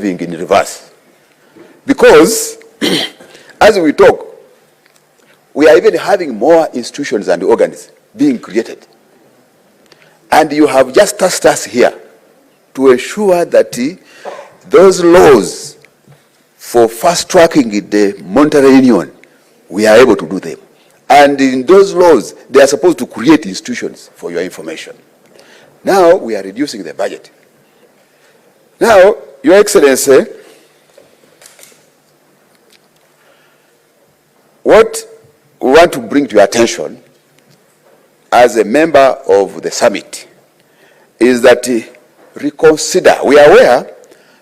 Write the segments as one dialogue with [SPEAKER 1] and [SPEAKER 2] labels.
[SPEAKER 1] in reverse. Because as we talk, we are even having more institutions and organs being created. And you have just tasked us here to ensure that those laws for fast-tracking the monetary union, we are able to do them. And in those laws, they are supposed to create institutions for your information. Now, we are reducing the budget. Now, Your Excellency, what we want to bring to your attention as a member of the summit is that reconsider. We are aware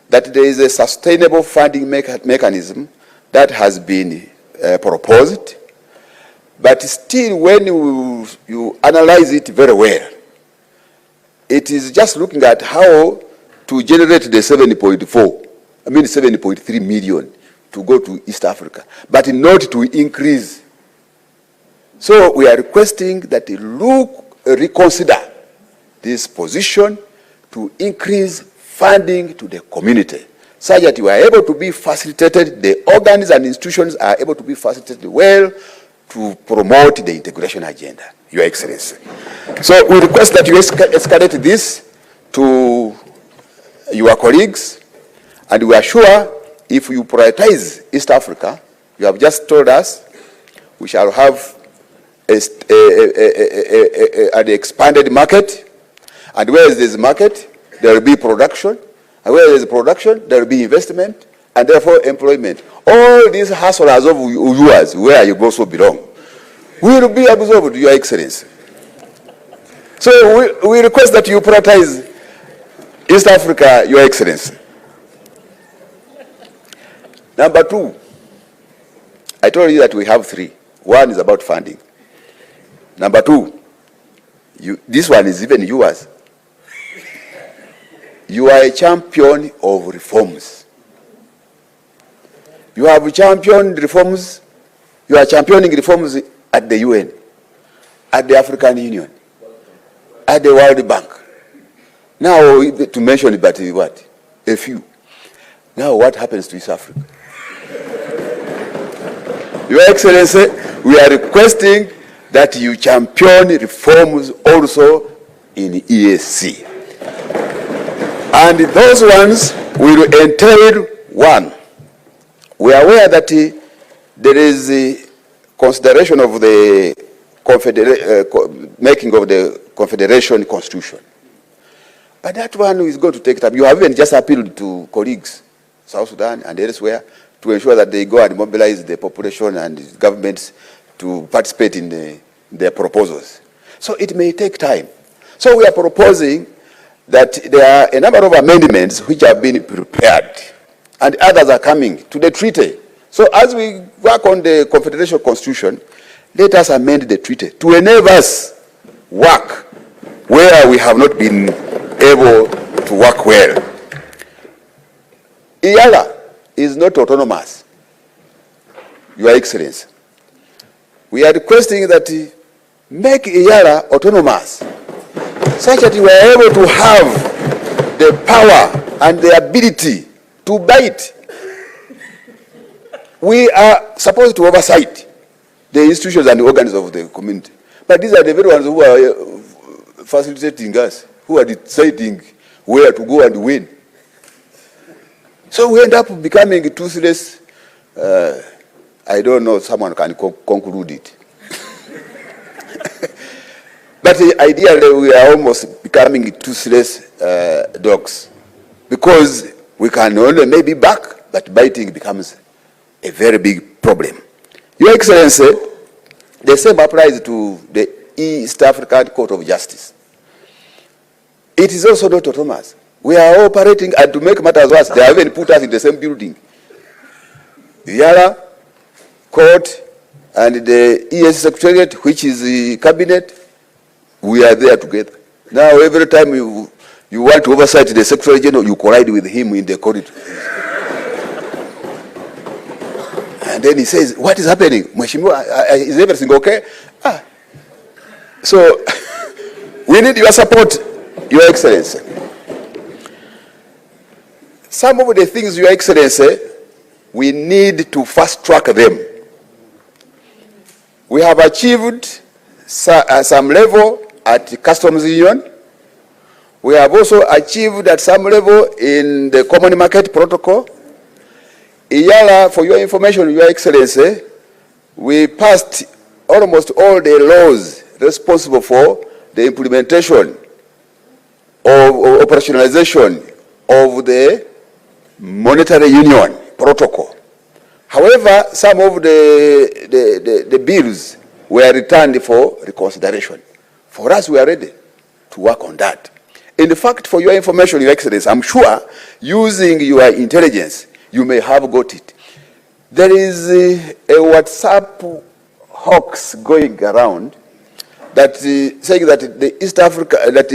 [SPEAKER 1] that there is a sustainable funding mechanism that has been proposed, but still when you analyze it very well, it is just looking at how to generate the 7.3 million to go to East Africa, but not to increase. So we are requesting that you reconsider this position to increase funding to the community, such that you are able to be facilitated, the organs and institutions are able to be facilitated well to promote the integration agenda, Your Excellency. So we request that you escalate this to your colleagues, and we are sure if you prioritize East Africa, you have just told us, we shall have an expanded market, and where there is market, there will be production, and where there is production, there will be investment, and therefore employment. All these hustlers of yours, where you also belong, will be absorbed, Your Excellency. So we request that you prioritize East Africa, Your Excellency. Number two, I told you that we have three. One is about funding. Number two, this one is even yours. You are a champion of reforms. You have championed reforms. You are championing reforms at the UN, at the African Union, at the World Bank. Now, to mention it, but what? A few. Now, what happens to East Africa? Your Excellency, we are requesting that you champion reforms also in EAC. And those ones will entail, one, we are aware that there is a consideration of the making of the Confederation Constitution. But that one is going to take time. You have even just appealed to colleagues, South Sudan and elsewhere, to ensure that they go and mobilize the population and the governments to participate in their proposals. So it may take time. So we are proposing that there are a number of amendments which have been prepared, and others are coming to the treaty. So as we work on the Confederation Constitution, let us amend the treaty to enable us work where we have not been able to work well. EALA is not autonomous, Your Excellency. We are requesting that make EALA autonomous, such that you are able to have the power and the ability to bite. We are supposed to oversight the institutions and the organs of the community. But these are the very ones who are facilitating us, who are deciding where to go and when. So we end up becoming toothless. I don't know, someone can conclude it. But ideally, we are almost becoming toothless dogs, because we can only maybe bark, but biting becomes a very big problem. Your Excellency, the same applies to the East African Court of Justice. It is also not autonomous. We are operating, and to make matters worse, they have even put us in the same building. The EALA Court and the ES Secretariat, which is the cabinet, we are there together. Now, every time you want to oversight the Secretary General, you collide with him in the corridor. And then he says, what is happening? Mheshimiwa, is everything okay? So, we need your support, Your Excellency. Some of the things, Your Excellency, we need to fast track them. We have achieved some level at customs union. We have also achieved at some level in the common market protocol. EALA, for your information, Your Excellency, we passed almost all the laws responsible for the implementation of operationalization of the monetary union protocol. However, some of the bills were returned for reconsideration. For us, we are ready to work on that. In fact, for your information, Your Excellency, I'm sure using your intelligence, you may have got it. There is a WhatsApp hoax going around that saying that the East Africa, that